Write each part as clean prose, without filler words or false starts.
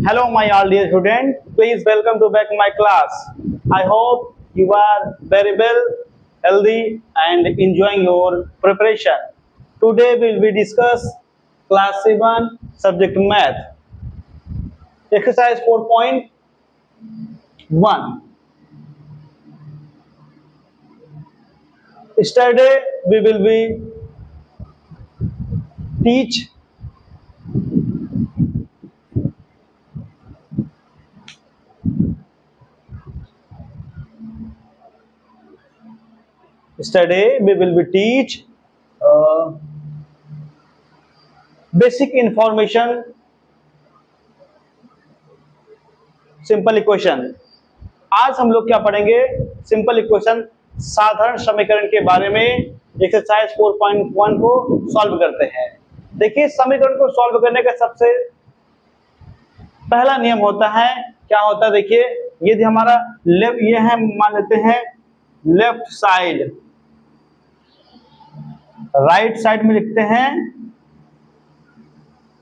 Hello, my all dear student. Please welcome to back my class. I hope you are very well, healthy, and enjoying your preparation. Today we will discuss class 7 subject math. Exercise 4.1. Yesterday we will be teach Yesterday we will be teach basic information simple equation. आज हम लोग क्या पढ़ेंगे? Simple equation, साधारण समीकरण के बारे में एक्सरसाइज 4.1 को सॉल्व करते हैं। देखिए, समीकरण को सॉल्व करने का सबसे पहला नियम होता है, क्या होता है? देखिए, यदि हमारा ये है, मान लेते हैं लेफ्ट साइड, राइट साइड में लिखते हैं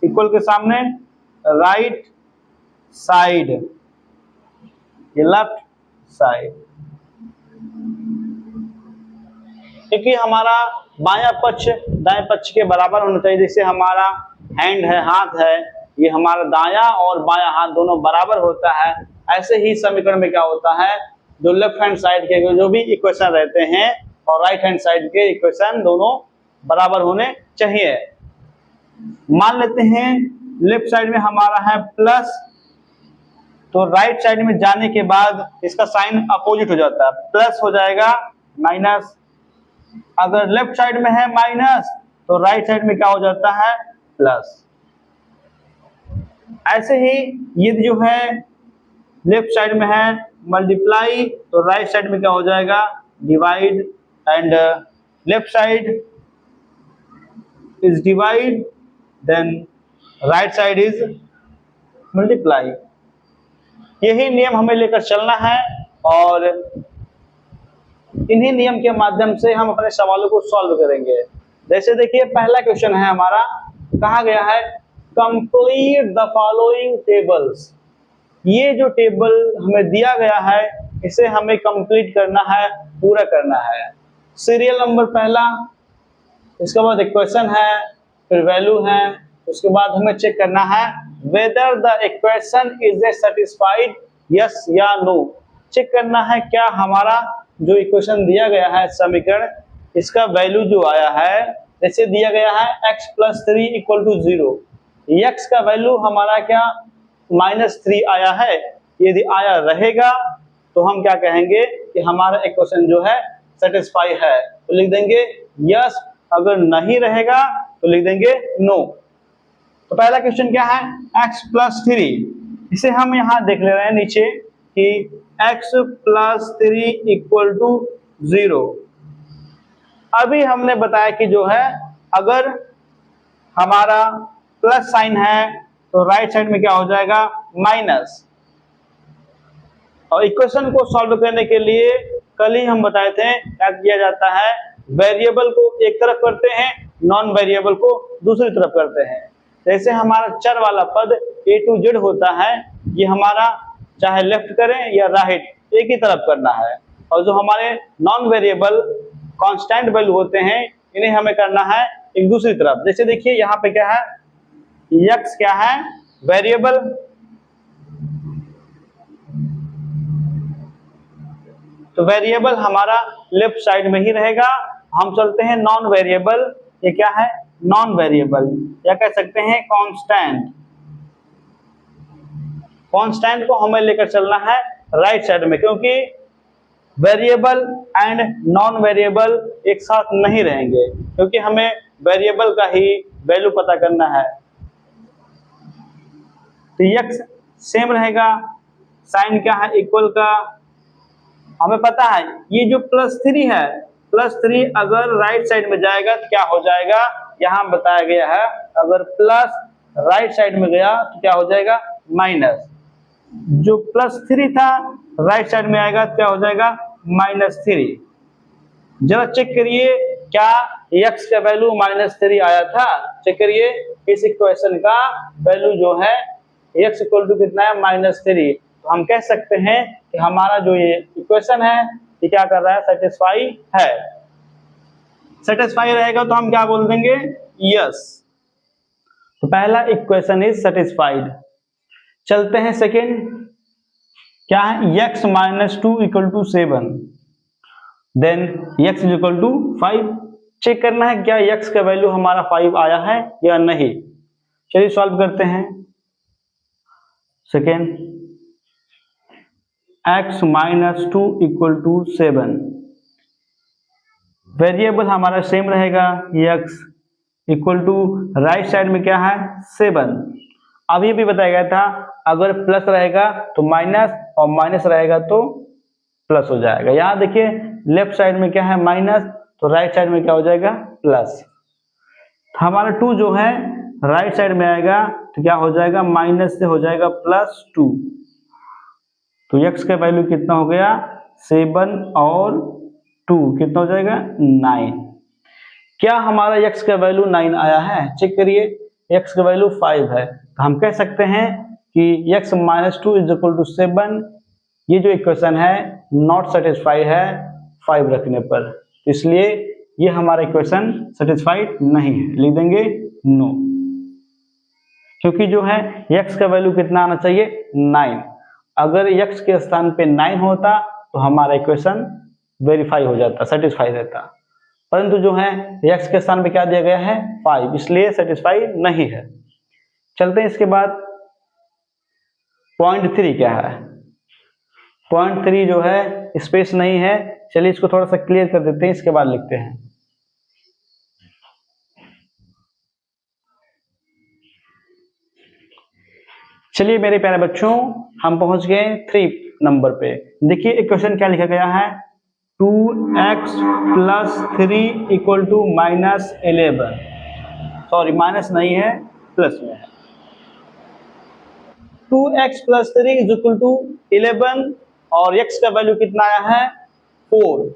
इक्वल के सामने राइट साइड, ये लेफ्ट साइड, क्योंकि हमारा बायां पक्ष दाएं पक्ष के बराबर होना चाहिए। जैसे हमारा हैंड है, हाथ है, ये हमारा दायां और बायां हाथ दोनों बराबर होता है। ऐसे ही समीकरण में क्या होता है, जो लेफ्ट हैंड साइड के जो भी इक्वेशन रहते हैं और राइट हैंड साइड के इक्वेशन दोनों बराबर होने चाहिए। मान लेते हैं लेफ्ट साइड में हमारा है प्लस, तो राइट साइड में जाने के बाद इसका साइन अपोजिट हो जाता है, प्लस हो जाएगा माइनस। अगर लेफ्ट साइड में है माइनस तो राइट साइड में क्या हो जाता है, प्लस। ऐसे ही ये जो है लेफ्ट साइड में है मल्टीप्लाई, तो राइट साइड में क्या हो जाएगा, divide, and left side is divide, then right side is multiply. यही नियम हमें लेकर चलना है और इन्हीं नियम के माध्यम से हम अपने सवालों को सॉल्व करेंगे। जैसे देखिए, पहला क्वेश्चन है हमारा, कहा गया है कंप्लीट द फॉलोइंग टेबल्स। ये जो टेबल हमें दिया गया है इसे हमें कंप्लीट करना है, पूरा करना है। सीरियल नंबर पहला, इसके बाद इक्वेशन है, फिर वैल्यू है, उसके बाद हमें चेक करना है whether the equation is a satisfied, yes या नो। चेक करना है क्या हमारा जो इक्वेशन दिया गया है समीकरण, इसका वैल्यू जो आया है, जैसे दिया गया है x + 3 = 0, x का वैल्यू हमारा क्या -3 आया है। यदि आया रहेगा तो हम क्या कहेंगे कि हमारा इक्वेशन जो है सेटिस्फाई है, तो लिख देंगे यस। अगर नहीं रहेगा तो लिख देंगे नो। तो पहला क्वेश्चन क्या है, x + 3, इसे हम यहाँ देख ले रहे हैं नीचे कि x + 3 = 0। अभी हमने बताया कि जो है अगर हमारा प्लस साइन है तो राइट साइड में क्या हो जाएगा, माइनस। और इक्वेशन को सॉल्व करने के लिए कल ही हम बताए थे क्या किया जाता है, वेरिएबल को एक तरफ करते हैं, नॉन वेरिएबल को दूसरी तरफ करते हैं। जैसे हमारा चर वाला पद A to Z होता है, ये हमारा चाहे लेफ्ट करें या राइट, एक ही तरफ करना है। और जो हमारे नॉन वेरिएबल कांस्टेंट वैल्यू होते हैं, इन्हें हमें करना है एक दूसरी तरफ। जैसे देखिए यहाँ पे क्या है, x क्या है, वेरिएबल, तो वेरिएबल हमारा लेफ्ट साइड में ही रहेगा। हम चलते हैं नॉन वेरिएबल, ये क्या है, नॉन वेरिएबल, या कह सकते हैं कांस्टेंट। कांस्टेंट को हमें लेकर चलना है राइट साइड में, क्योंकि वेरिएबल एंड नॉन वेरिएबल एक साथ नहीं रहेंगे, क्योंकि हमें वेरिएबल का ही वैल्यू पता करना है। तो x सेम रहेगा, साइन क्या है, इक्वल का। हमें पता है ये जो +3 है, +3 अगर राइट साइड में जाएगा तो क्या हो जाएगा, यहाँ बताया गया है अगर प्लस राइट साइड में गया तो क्या हो जाएगा, माइनस। जो +3 था राइट साइड में आएगा तो क्या हो जाएगा, -3। जरा चेक करिए क्या x का वैल्यू -3 आया था। चेक करिए इस इक्वेशन का वैल्यू जो है x इक्वल टू कितना है -3, तो हम कह सकते हैं कि हमारा जो ये इक्वेशन है ये क्या कर रहा है, सेटिस्फाई है। सेटिस्फाई रहेगा तो हम क्या बोल देंगे, यस। तो पहला इक्वेशन इज सेटिस्फाइड। चलते हैं सेकेंड, क्या है, x - 2 = 7, देन x = 5। चेक करना है क्या x का वैल्यू हमारा 5 आया है या नहीं। चलिए सॉल्व करते हैं। सेकेंड, x - 2 = 7, वेरिएबल हमारा सेम रहेगा, x equal to right side में क्या है 7। अभी भी बताया गया था अगर प्लस रहेगा तो माइनस और माइनस रहेगा तो प्लस हो जाएगा। यहाँ देखिए लेफ्ट साइड में क्या है माइनस, तो राइट साइड में क्या हो जाएगा प्लस। तो हमारा 2 जो है राइट साइड में आएगा तो क्या हो जाएगा, माइनस से हो जाएगा +2। तो x का वैल्यू कितना हो गया, 7 और 2 कितना हो जाएगा 9। क्या हमारा x का वैल्यू 9 आया है, चेक करिए। x का वैल्यू 5 है, तो हम कह सकते हैं कि x - 2 = 7, ये जो इक्वेशन है नॉट सेटिस्फाई है 5 रखने पर, इसलिए ये हमारा इक्वेशन सेटिस्फाइड नहीं है, लिख देंगे नो। क्योंकि जो है x का वैल्यू कितना आना चाहिए 9, अगर x के स्थान पे 9 होता तो हमारा इक्वेशन वेरीफाई हो जाता, सेटिस्फाई रहता, परंतु जो है x के स्थान पे क्या दिया गया है 5, इसलिए सेटिस्फाई नहीं है। चलते हैं इसके बाद पॉइंट 3 क्या है। पॉइंट 3 जो है स्पेस नहीं है, चलिए इसको थोड़ा सा क्लियर कर देते हैं, इसके बाद लिखते हैं। चलिए मेरे प्यारे बच्चों, हम पहुंच गए 3 नंबर पे। देखिए इक्वेशन क्या लिखा गया है, 2x + 3 = -11, सॉरी माइनस नहीं है प्लस में है। 2x + 3 = 11 और x का वैल्यू कितना आया है 4।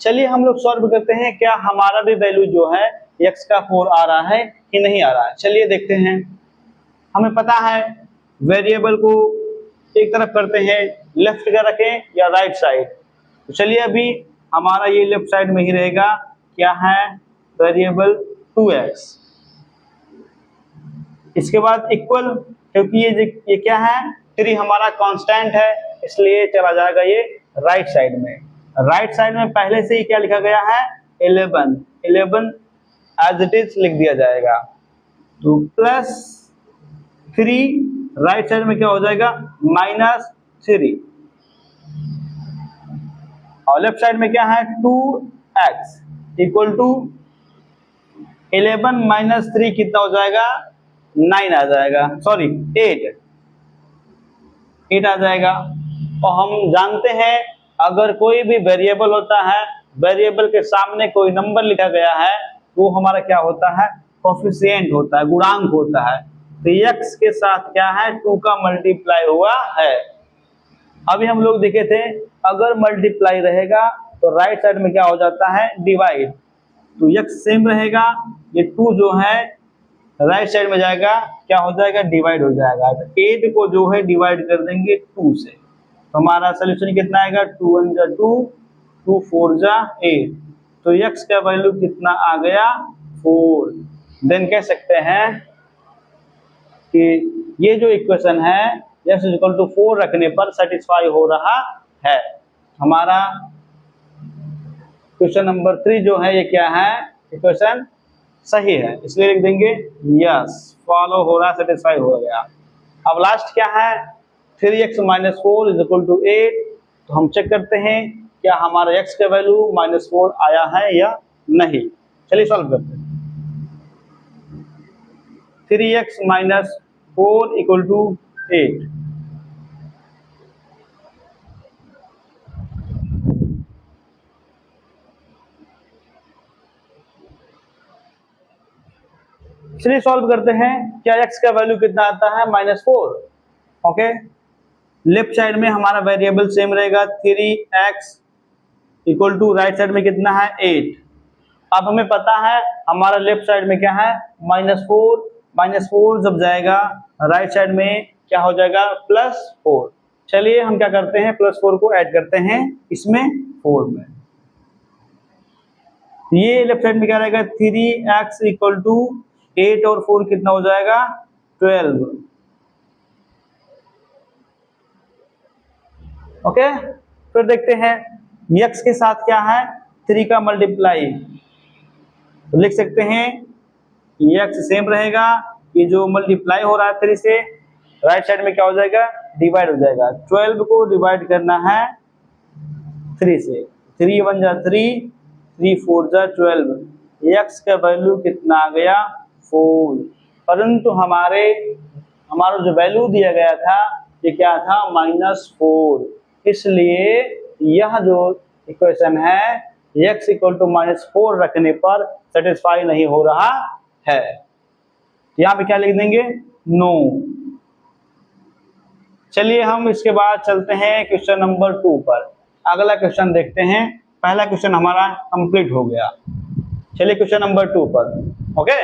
चलिए हम लोग सॉल्व करते हैं, क्या हमारा भी वैल्यू जो है x का 4 आ रहा है कि नहीं आ रहा है। चलिए देखते हैं। हमें पता है वेरिएबल को एक तरफ करते हैं, लेफ्ट का रखें या राइट साइड। तो चलिए अभी हमारा ये लेफ्ट साइड में ही रहेगा, क्या है वेरिएबल 2x। इसके बाद इक्वल, क्योंकि ये क्या है 3 हमारा कांस्टेंट है, इसलिए चला जाएगा ये राइट साइड में। राइट साइड में पहले से ही क्या लिखा गया है 11 एज इट इज लिख दिया जाएगा। तो +3 राइट साइड में क्या हो जाएगा -3 और लेफ्ट साइड में क्या है 2x = 11 - 3 कितना हो जाएगा 9 आ जाएगा, सॉरी 8 आ जाएगा। और हम जानते हैं अगर कोई भी वेरिएबल होता है, वेरिएबल के सामने कोई नंबर लिखा गया है, वो हमारा क्या होता है कोफिशिएंट होता है, गुणांक होता है। तो x के साथ क्या है 2 का मल्टीप्लाई हुआ है। अभी हम लोग देखे थे अगर मल्टीप्लाई रहेगा तो राइट साइड में क्या हो जाता है डिवाइड, तो x सेम रहेगा, ये 2 जो है राइट साइड में जाएगा क्या हो जाएगा डिवाइड हो जाएगा। तो 8 को जो है डिवाइड कर देंगे 2 से, तो हमारा सोल्यूशन कितना आएगा 2 × 1 = 2, 2 × 4 = 8। तो x का वैल्यू कितना आ गया 4। देन कह सकते हैं कि ये जो इक्वेशन है x = 4 रखने पर सेटिस्फाई हो रहा है। हमारा क्वेश्चन नंबर 3 जो है ये क्या है इक्वेशन सही है, इसलिए लिख देंगे यस, फॉलो हो रहा, सेटिस्फाई हो गया। अब लास्ट क्या है 3x - 4 = 8। तो हम चेक करते हैं क्या हमारा x का वैल्यू -4 आया है या नहीं। चलिए सॉल्व करते हैं। 3x - 4 = 8। चलिए सॉल्व करते हैं, क्या x का वैल्यू कितना आता है -4। ओके, लेफ्ट साइड में हमारा वेरिएबल सेम रहेगा 3x = राइट साइड में कितना है 8। अब हमें पता है हमारा लेफ्ट साइड में क्या है -4 जब जाएगा राइट साइड में क्या हो जाएगा +4। चलिए हम क्या करते हैं, +4 को ऐड करते हैं इसमें 4 में। ये लेफ्ट साइड में क्या रहेगा 3x = 8 और 4 कितना हो जाएगा 12। ओके, फिर देखते हैं x के साथ क्या है 3 का मल्टीप्लाई, तो लिख सकते हैं x सेम रहेगा, ये जो मल्टीप्लाई हो रहा है 3 से, राइट साइड में क्या हो जाएगा डिवाइड हो जाएगा। 12 को डिवाइड करना है 3 से, 3 1 जा 3, 3 4 जा 12, x का वैल्यू कितना आ गया 4। परंतु हमारा जो वैल्यू दिया गया था ये क्या था -4, इसलिए यह जो इक्वेशन है x = -4 रखने पर सेटिस्फाई नहीं हो रहा है। यहाँ पे क्या लिख देंगे नो। चलिए हम इसके बाद चलते हैं क्वेश्चन नंबर 2 पर। अगला क्वेश्चन देखते हैं, पहला क्वेश्चन हमारा कंप्लीट हो गया। चलिए क्वेश्चन नंबर 2 पर। ओके,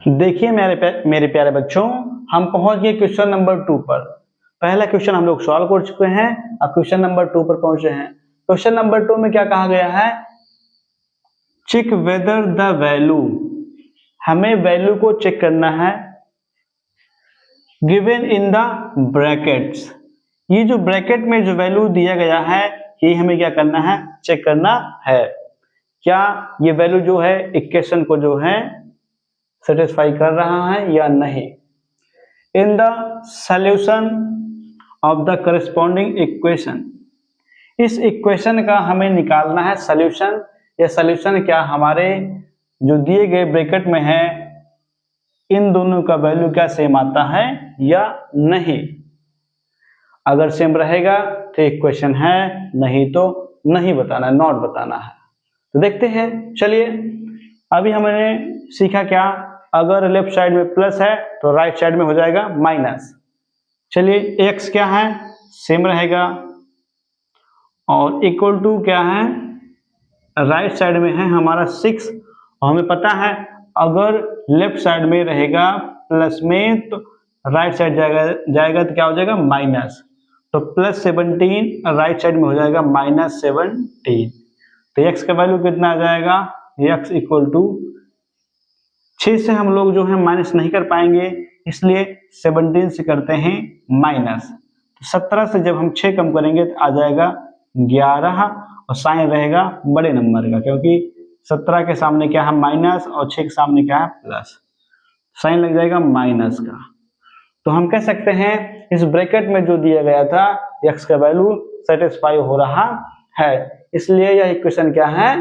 देखिए मेरे प्यारे बच्चों, हम पहुंच गए क्वेश्चन नंबर 2 पर। पहला क्वेश्चन हम लोग सॉल्व कर चुके हैं, अब क्वेश्चन नंबर 2 पर पहुंचे हैं। क्वेश्चन नंबर 2 में क्या कहा गया है, चेक वेदर द वैल्यू, हमें वैल्यू को चेक करना है गिवन इन द ब्रैकेट्स, ये जो ब्रैकेट में जो वैल्यू दिया गया है ये हमें क्या करना है चेक करना है, क्या ये वैल्यू जो है इक्वेशन को जो है सेटिस्फाई कर रहा है या नहीं। In the solution of the corresponding equation, इस इक्वेशन का हमें निकालना है सॉल्यूशन, या सॉल्यूशन क्या हमारे जो दिए गए ब्रैकेट में है इन दोनों का वैल्यू क्या सेम आता है या नहीं। अगर सेम रहेगा तो इक्वेशन है, नहीं तो नहीं बताना है, नॉट बताना है। तो देखते हैं, चलिए अभी हमने सीखा क्या, अगर लेफ्ट साइड में प्लस है तो राइट साइड में हो जाएगा माइनस। चलिए x क्या है सेम रहेगा, और इक्वल टू क्या है राइट साइड में है हमारा 6, और हमें पता है अगर लेफ्ट साइड में रहेगा प्लस में तो राइट साइड जाएगा तो क्या हो जाएगा माइनस, तो +17 राइट साइड में हो जाएगा -17। तो x का वैल्यू कितना आ जाएगा, x = 6 से हम लोग जो है माइनस नहीं कर पाएंगे, इसलिए 17 से करते हैं माइनस। तो 17 से जब हम 6 कम करेंगे तो आ जाएगा 11, और साइन रहेगा बड़े नंबर का, क्योंकि 17 के सामने क्या है माइनस और 6 के सामने क्या है प्लस, साइन लग जाएगा माइनस का। तो हम कह सकते हैं इस ब्रैकेट में जो दिया गया था x का वैल्यू सेटिस्फाई हो रहा है, इसलिए यह इक्वेशन क्या है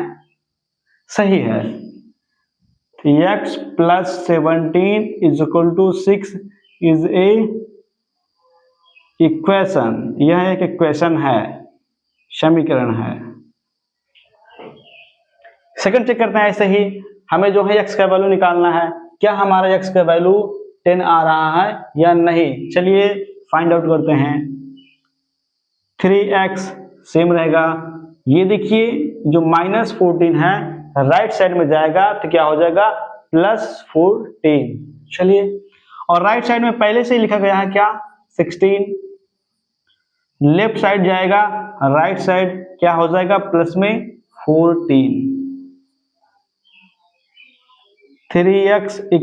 सही है। x + 17 = 6 इज ए इक्वेशन, यह एक इक्वेशन है, समीकरण है। सेकंड चेक करते हैं, ऐसे ही हमें जो है x का वैल्यू निकालना है, क्या हमारा x का वैल्यू 10 आ रहा है या नहीं। चलिए फाइंड आउट करते हैं। 3x सेम रहेगा, ये देखिए जो -14 है राइट साइड में जाएगा तो क्या हो जाएगा +14। चलिए, और राइट साइड में पहले से ही लिखा गया है क्या 16, लेफ्ट साइड जाएगा राइट साइड क्या हो जाएगा प्लस में 14। 3x =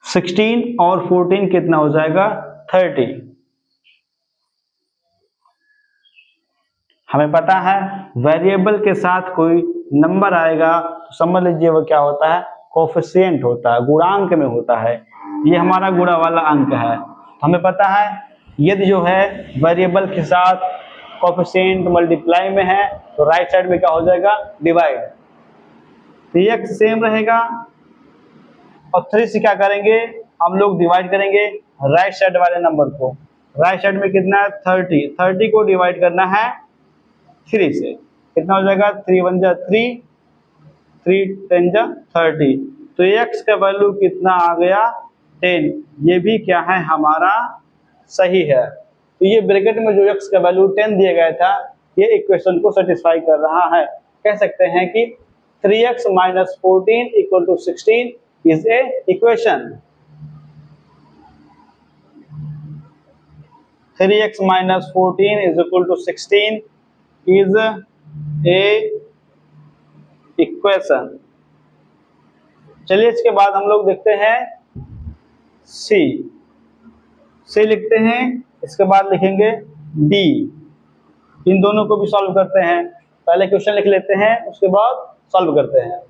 16 और 14 कितना हो जाएगा 30। हमें पता है वेरिएबल के साथ कोई नंबर आएगा तो समझ लीजिए वो क्या होता है कोफिशिएंट होता है, गुणांक में होता है। ये हमारा गुणा वाला अंक है, हमें पता है यदि जो है वेरिएबल के साथ कोफिशिएंट मल्टीप्लाई में है तो राइट साइड में क्या हो जाएगा डिवाइड। तो x सेम रहेगा और 3 से क्या करेंगे हम लोग डिवाइड करेंगे राइट साइड वाले नंबर को। राइट साइड में कितना है 30 को डिवाइड करना है 3 से, कितना हो जाएगा 3 1 जा 3, 3 10 जा 30। तो x का वैल्यू कितना आ गया 10, ये भी क्या है हमारा सही है। तो ये ब्रैकेट में जो x का वैल्यू 10 दिया गया था ये इक्वेशन को सेटिस्फाई कर रहा है। कह सकते हैं कि 3x minus 14 equal to 16 is a equation. 3x minus 14 is equal to 16 is a equation. चलिए इसके बाद हम लोग देखते हैं सी लिखते हैं, इसके बाद लिखेंगे डी। इन दोनों को भी सॉल्व करते हैं। पहले क्वेश्चन लिख लेते हैं, उसके बाद सॉल्व करते हैं।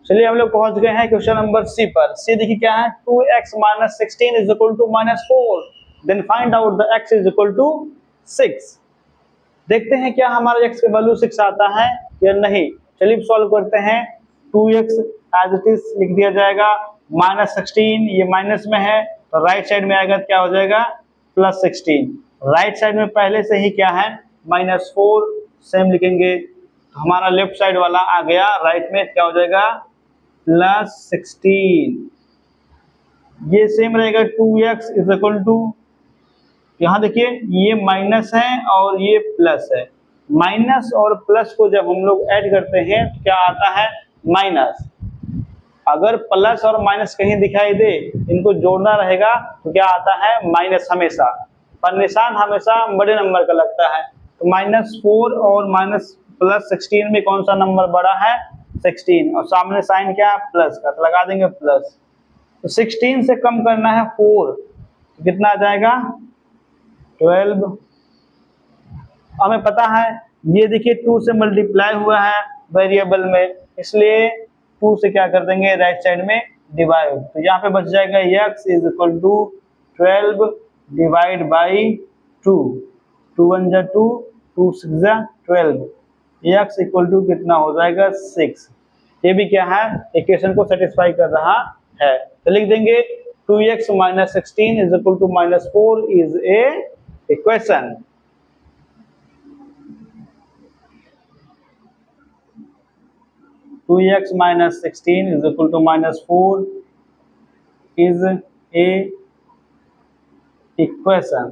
चलिए हम लोग पहुंच गए हैं क्वेश्चन नंबर सी पर। सी देखिए क्या है, 2x minus 16 is equal to -4, then find out the x is equal to 6। देखते हैं क्या हमारा x का वैल्यू 6 आता है या नहीं। चलिए सॉल्व करते हैं। 2x एज इट इज लिख दिया जाएगा, -16 ये माइनस में है तो राइट साइड में आएगा, क्या हो जाएगा +16। राइट साइड में पहले से ही क्या है -4, सेम लिखेंगे तो हमारा लेफ्ट साइड वाला आ गया, राइट में क्या हो जाएगा +16। ये सेम रहेगा 2x इज इक्वल टू, यहाँ देखिए ये माइनस है और ये प्लस है। माइनस और प्लस को जब हम लोग ऐड करते हैं तो क्या आता है माइनस। अगर प्लस और माइनस कहीं दिखाई दे, इनको जोड़ना रहेगा तो क्या आता है माइनस हमेशा, पर निशान हमेशा बड़े नंबर का लगता है। तो -4 और +16 में कौन सा नंबर बड़ा है 16, और सामने साइन क्या है प्लस का, तो लगा देंगे प्लस। तो 16 से कम करना है 4, तो कितना आ जाएगा 12। हमें पता है ये देखिए 2 से मल्टीप्लाई हुआ है वेरिएबल में, इसलिए 2 से क्या कर देंगे राइट साइड में डिवाइड, तो यहाँ पे बच जाएगा x is equal to 12 divide by 2, 2 1 जा 2, 2 6 जा 12, x इक्वल टू कितना हो जाएगा 6। ये भी क्या है इक्वेशन को सेटिस्फाई कर रहा है, तो लिख देंगे 2x minus 16 is equal to -4 is a equation। (2x minus 16 is equal to -4 is a equation।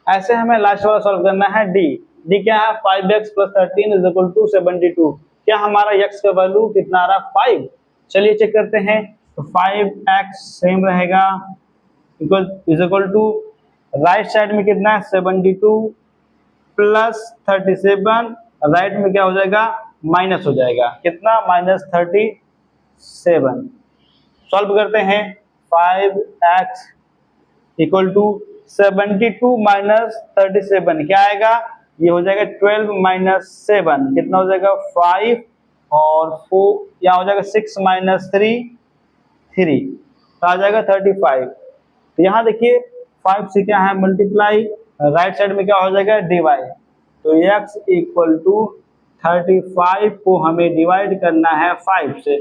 ऐसे हमें लास्ट वाला सॉल्व करना है डी क्या है 5x plus 13 is equal to 72। क्या हमारा x का वैल्यू कितना आ रहा है 5। चलिए चेक करते हैं, तो 5x सेम रहेगा is equal to right side में कितना है 72 प्लस 37, राइट में क्या हो जाएगा माइनस हो जाएगा, कितना -37। सॉल्व करते हैं 5x इक्वल टू 72 माइनस 37 क्या आएगा, ये हो जाएगा 12 माइनस 7 कितना हो जाएगा 5, और 4 यहाँ हो जाएगा 6 माइनस 3 तो आ जाएगा 35। तो यहाँ देखिए 5 से क्या है मल्टीप्लाई, राइट साइड में क्या हो जाएगा डिवाइड, तो x इक्वल टू 35 को हमें डिवाइड करना है 5 से,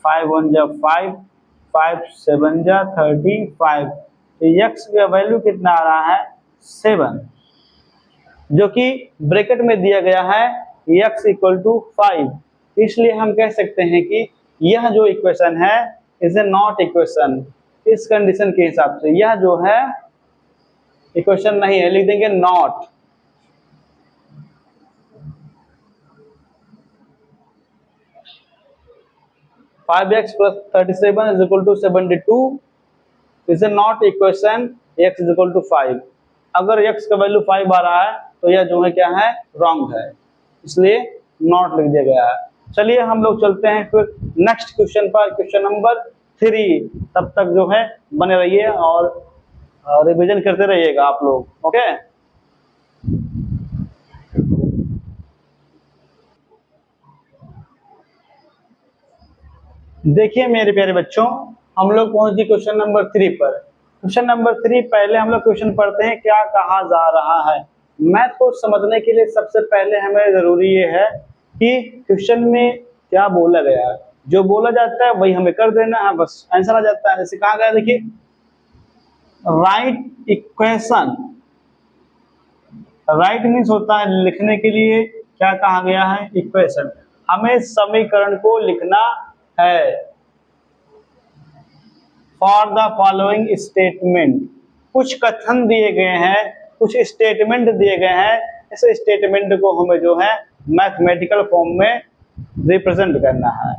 5 1 जा 5, 5 7 जा 35, तो x का वैल्यू कितना आ रहा है 7, जो कि ब्रैकेट में दिया गया है x इक्वल टू 5। इसलिए हम कह सकते हैं कि यह जो इक्वेशन है इज ए नॉट इक्वेशन। इस कंडीशन के हिसाब से यह जो है इक्वेशन नहीं है, लिख देंगे not. (5x plus 37 is equal to 72 is a not equation x is equal to 5। अगर x का वैल्यू 5 आ रहा है तो यह जो है क्या है रॉन्ग है, इसलिए नॉट लिख दिया गया है। चलिए हम लोग चलते हैं फिर नेक्स्ट क्वेश्चन पर, क्वेश्चन नंबर 3। तब तक जो है बने रहिए और रिवीजन करते रहिएगा आप लोग, ओके। देखिए मेरे प्यारे बच्चों, हम लोग पहुंच गए क्वेश्चन नंबर 3 पर। क्वेश्चन नंबर 3 पहले हम लोग क्वेश्चन पढ़ते हैं क्या कहा जा रहा है। मैथ को समझने के लिए सबसे पहले हमें जरूरी ये है कि क्वेश्चन में क्या बोला गया है, जो बोला जाता है वही हमें कर देना है, बस आंसर आ जाता है। जैसे कहा गया देखिए राइट इक्वेशन, राइट मीन्स होता है लिखने के लिए, क्या कहा गया है इक्वेशन, हमें समीकरण को लिखना है। फॉर द फॉलोइंग स्टेटमेंट, कुछ कथन दिए गए हैं, कुछ स्टेटमेंट दिए गए हैं, इस स्टेटमेंट को हमें जो है मैथमेटिकल फॉर्म में रिप्रेजेंट करना है।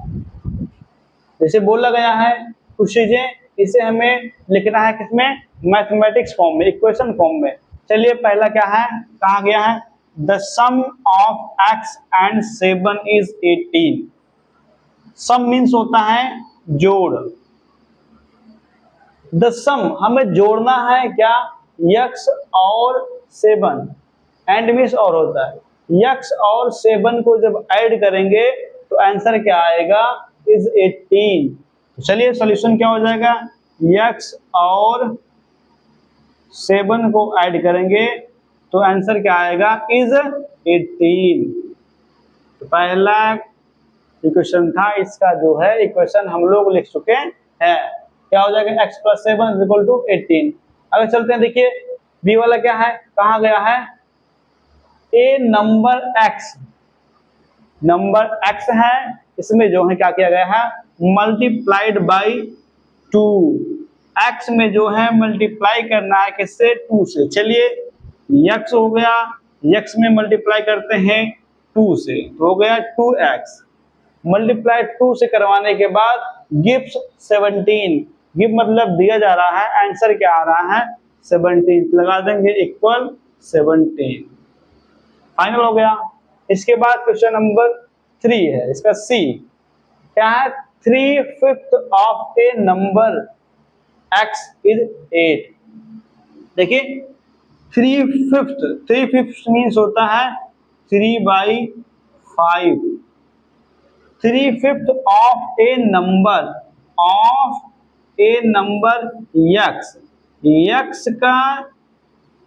जैसे बोला गया है कुछ चीजें, इसे हमें लिखना है किसमें, मैथमेटिक्स फॉर्म में, इक्वेशन फॉर्म में। चलिए पहला क्या है, कहा गया है the sum of x and 7 is 18। Sum means होता है जोड़। द सम हमें जोड़ना है क्या, x और 7, एंड मीन्स और होता है, x और 7 को जब ऐड करेंगे तो आंसर क्या आएगा, इज 18। तो चलिए सॉल्यूशन क्या हो जाएगा, x और 7 को ऐड करेंगे तो आंसर क्या आएगा, इज 18। तो पहला इक्वेशन था, इसका जो है इक्वेशन हम लोग लिख चुके हैं। क्या हो जाएगा, x + 7 = 18। अगर चलते हैं, देखिए बी वाला क्या है, कहा गया है ए नंबर x है, इसमें जो है क्या किया गया है, मल्टीप्लाइड बाई 2। x में जो है मल्टीप्लाई करना है किससे, 2 से। चलिए x हो गया, x में मल्टीप्लाई करते हैं 2 से, तो हो गया 2x। मल्टीप्लाई 2 से करवाने के बाद गिव्स 17, गिव मतलब दिया जा रहा है, आंसर क्या आ रहा है 17, लगा देंगे इक्वल 17। फाइनल हो गया। इसके बाद क्वेश्चन नंबर 3 है, इसका सी क्या है, 3/5 of A number x is 8। देखिए 3/5 मीन्स होता है 3/5। 3/5 ऑफ ए नंबर x का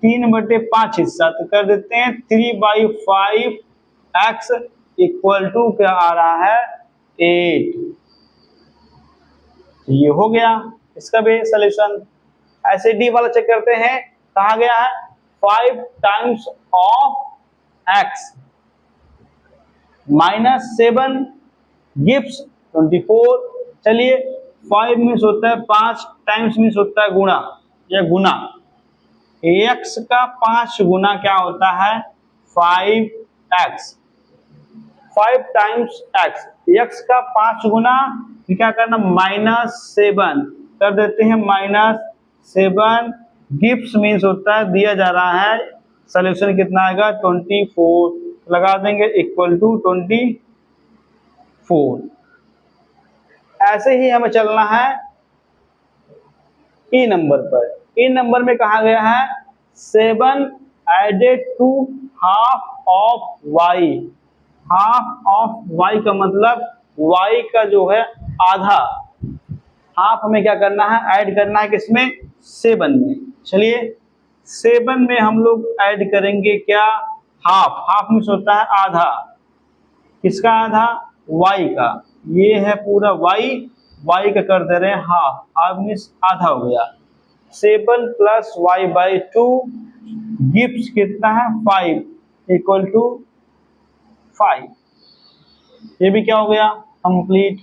3/5 हिस्सा, तो कर देते हैं 3/5 x इक्वल टू क्या आ रहा है 8। ये हो गया इसका भी सॉल्यूशन। ऐसे डी वाला चेक करते हैं, कहा गया है 5 टाइम्स ऑफ x -7 गिव्स 24। चलिए 5 मीन्स होता है 5, टाइम्स मीन्स होता है गुणा, या गुना। x का 5 गुना क्या होता है 5x। 5 टाइम्स x का 5 गुना क्या करना, -7 कर देते हैं, -7 गिव्स मीन्स होता है दिया जा रहा है, सॉल्यूशन कितना आएगा 24, लगा देंगे इक्वल टू 24। ऐसे ही हमें चलना है ई नंबर पर। ई नंबर में कहा गया है 7 added to half of y। Half of y का मतलब y का जो है आधा, हाफ हमें क्या करना है, ऐड करना है किसमें, 7 में। चलिए 7 में हम लोग ऐड करेंगे क्या, हाफ। हाफ मीन्स होता है आधा, किसका आधा, y का। ये है पूरा y का कर दे रहे हैं हाफ, हाफ मीन्स आधा हो गया। 7 + y/2 गिव्स कितना है 5 इक्वल टू 5। ये भी क्या हो गया, कंप्लीट।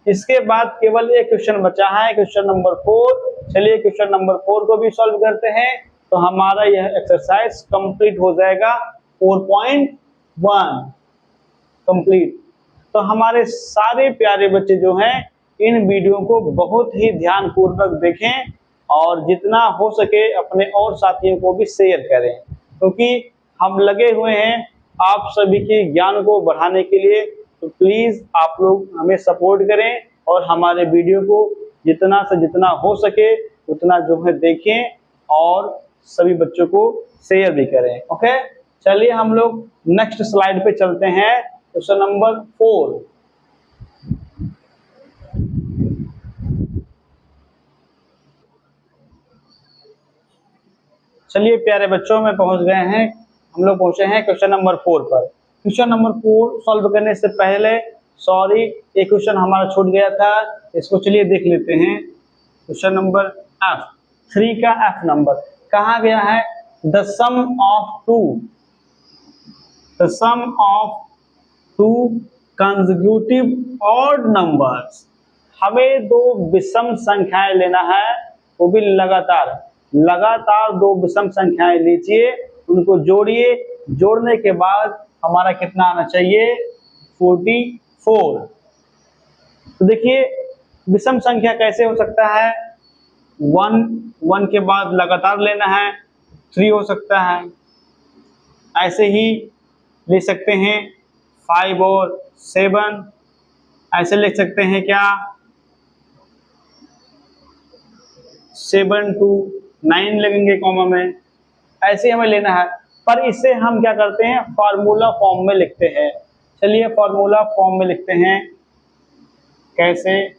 इसके बाद केवल एक क्वेश्चन बचा है, क्वेश्चन नंबर 4। चलिए क्वेश्चन नंबर 4 को भी सॉल्व करते हैं, तो हमारा यह एक्सरसाइज कंप्लीट हो जाएगा। 4.1 कंप्लीट। तो हमारे सारे प्यारे बच्चे जो हैं इन वीडियो को बहुत ही ध्यान पूर्वक देखें और जितना हो सके अपने और साथियों को भी शेयर करें, क्योंकि हम लगे हुए हैं आप सभी के ज्ञान को बढ़ाने के लिए। तो प्लीज आप लोग हमें सपोर्ट करें और हमारे वीडियो को जितना से जितना हो सके उतना जो है देखें और सभी बच्चों को शेयर भी करें। ओके, चलिए हम लोग नेक्स्ट स्लाइड पे चलते हैं, क्वेश्चन नंबर 4। चलिए प्यारे बच्चों में पहुंच गए हैं, हम लोग पहुंचे हैं क्वेश्चन नंबर 4 पर। क्वेश्चन नंबर 4 सॉल्व करने से पहले सॉरी एक क्वेश्चन हमारा छूट गया था, इसको चलिए देख लेते हैं। क्वेश्चन नंबर F 3 का F नंबर कहा गया है the sum of two consecutive odd numbers. हमें दो विषम संख्याएं लेना है, वो भी लगातार। लगातार दो विषम संख्याएं लीजिए, उनको जोड़िए, जोड़ने के बाद हमारा कितना आना चाहिए 44। तो देखिए विषम संख्या कैसे हो सकता है, 1 के बाद लगातार लेना है, 3 हो सकता है, ऐसे ही ले सकते हैं 5 और 7, ऐसे लिख सकते हैं क्या 7 to 9 लगेंगे कॉमा में, ऐसे हमें लेना है। पर इसे हम क्या करते हैं फार्मूला फॉर्म में लिखते हैं। चलिए फार्मूला फॉर्म में लिखते हैं, कैसे,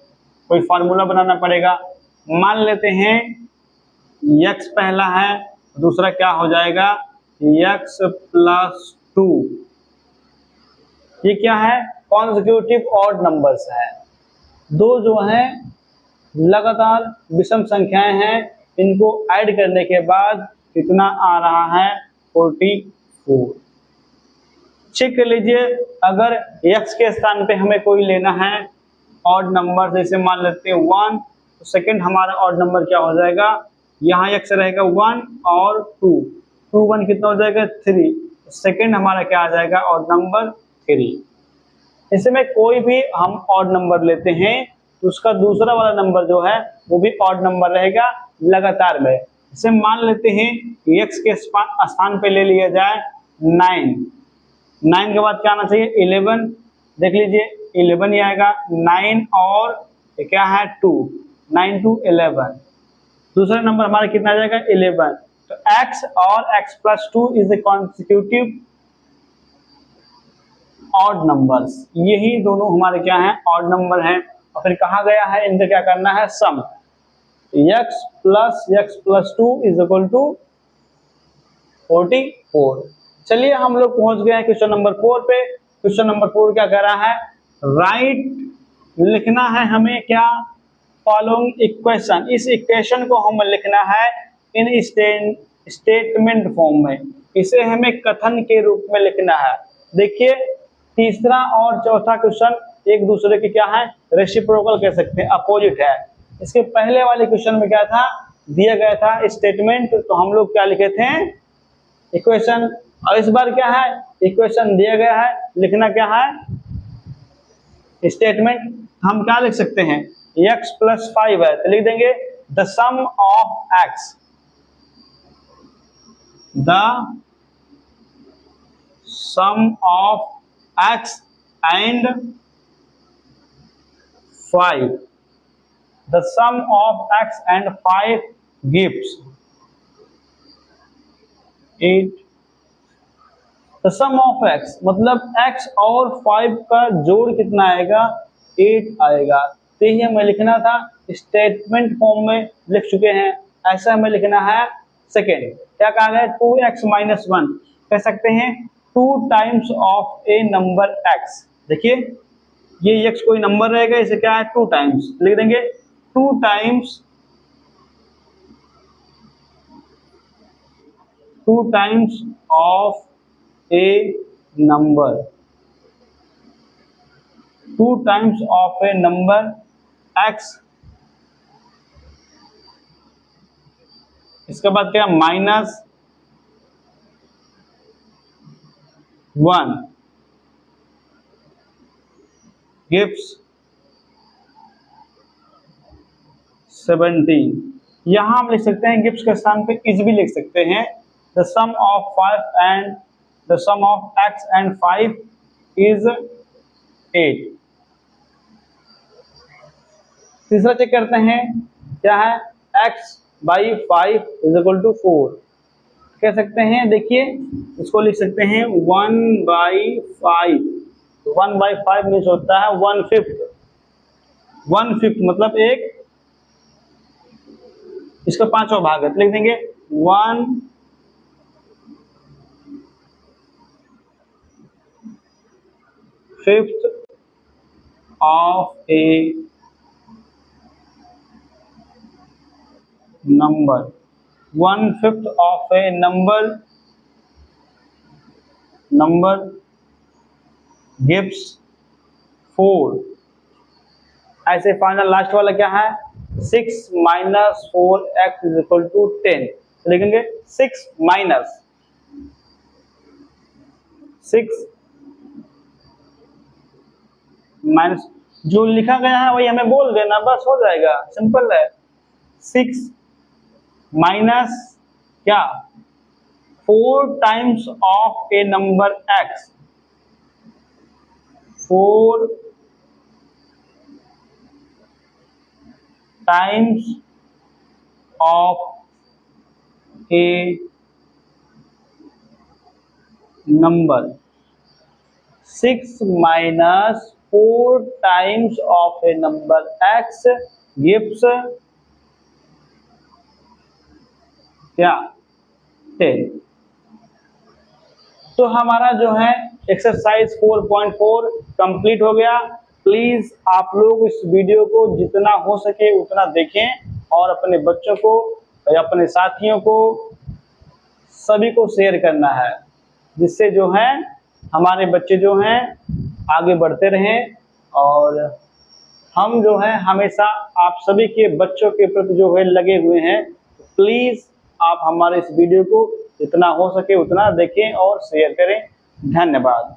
कोई फार्मूला बनाना पड़ेगा। मान लेते हैं x पहला है, दूसरा क्या हो जाएगा x + 2, ये क्या है कॉन्सेक्यूटिव ऑड नंबर्स है, दो जो हैं लगातार विषम संख्याएं हैं, इनको ऐड करने के बाद कितना आ रहा है 44। चेक कर लीजिए, अगर x के स्थान पे हमें कोई लेना है ऑड नंबर, जैसे मान लेते हैं 1, तो सेकंड हमारा ऑड नंबर क्या हो जाएगा, यहाँ x रहेगा 1 और 2, 2 1 कितना हो जाएगा 3, सेकंड हमारा क्या आ जाएगा ऑड नंबर 3। इसमें कोई भी हम ऑड नंबर लेते हैं तो उसका दूसरा वाला नंबर जो है वो भी ऑड नंबर रहेगा लगातार में। इसे मान लेते हैं x के स्थान पे ले लिया जाए 9, 9 के बाद क्या आना चाहिए 11, देख लीजिए 11 ही आएगा, 9 और क्या है 2, 9 to 11, दूसरा नंबर हमारा कितना आ जाएगा 11। तो x और x + 2 is a consecutive odd numbers, यही दोनों हमारे क्या हैं ऑड नंबर हैं। और फिर कहा गया है इनका क्या करना है सम, x + 2 = 44। चलिए हम लोग पहुंच गए हैं क्वेश्चन नंबर 4 पे। क्वेश्चन नंबर 4 क्या कह रहा है, राइट लिखना है हमें क्या फॉलोइंग इक्वेशन, इस इक्वेशन को हमें लिखना है इन स्टेटमेंट फॉर्म में, इसे हमें कथन के रूप में लिखना है। देखिए तीसरा और चौथा क्वेश्चन एक दूसरे के क्या है रेसिप्रोकल कह सकते हैं, अपोजिट है। इसके पहले वाले क्वेश्चन में क्या था, दिया गया था स्टेटमेंट, तो हम लोग क्या लिखे थे इक्वेशन, और इस बार क्या है इक्वेशन दिया गया है, लिखना क्या है स्टेटमेंट। हम क्या लिख सकते हैं x + 5 है तो लिख देंगे the sum of x, the sum of x and 5, the sum of x and 5 gives 8। the sum of x मतलब x और 5 का जोड़ कितना आएगा 8 आएगा। तो ये हमें लिखना था, स्टेटमेंट फॉर्म में लिख चुके हैं, ऐसा हमें लिखना है। सेकेंड क्या कहा गया 2x - 1 कह सकते हैं 2 times of A number x। देखिए ये x कोई नंबर रहेगा, इसे क्या है 2 टाइम्स लिख देंगे, 2 times of A number, 2 times of A number x। इसके बाद क्या -1 gives 17। यहां हम लिख सकते हैं गिव्स के स्थान पे इज भी लिख सकते हैं, the sum of 5 and the sum of x and 5 is 8। तीसरा चेक करते हैं क्या है x / 5 = 4 कह सकते हैं। देखिए इसको लिख सकते हैं 1/5, 1/5 मीन्स होता है 1/5, 1/5 मतलब एक इसका 5वां भाग है, तो लिख देंगे 1/5 of A number, 1/5 of A number gives 4। ऐसे फाइनल लास्ट वाला क्या है 6 minus 4x is equal to 10। लिखेंगे 6 माइनस जो लिखा गया है वही हमें बोल देना, बस हो जाएगा, सिंपल है। 6 माइनस क्या 4 times of A number x, 4 times of A number. 6 minus 4 times of A number x gives क्या 10। तो हमारा जो है एक्सरसाइज 4.4 कंप्लीट हो गया। प्लीज आप लोग इस वीडियो को जितना हो सके उतना देखें और अपने बच्चों को या अपने साथियों को सभी को शेयर करना है, जिससे जो है हमारे बच्चे जो हैं आगे बढ़ते रहें और हम जो है हमेशा आप सभी के बच्चों के प्रति जो है लगे हुए हैं। प्लीज आप हमारे इस वीडियो को जितना हो सके उतना देखें और शेयर करें। धन्यवाद।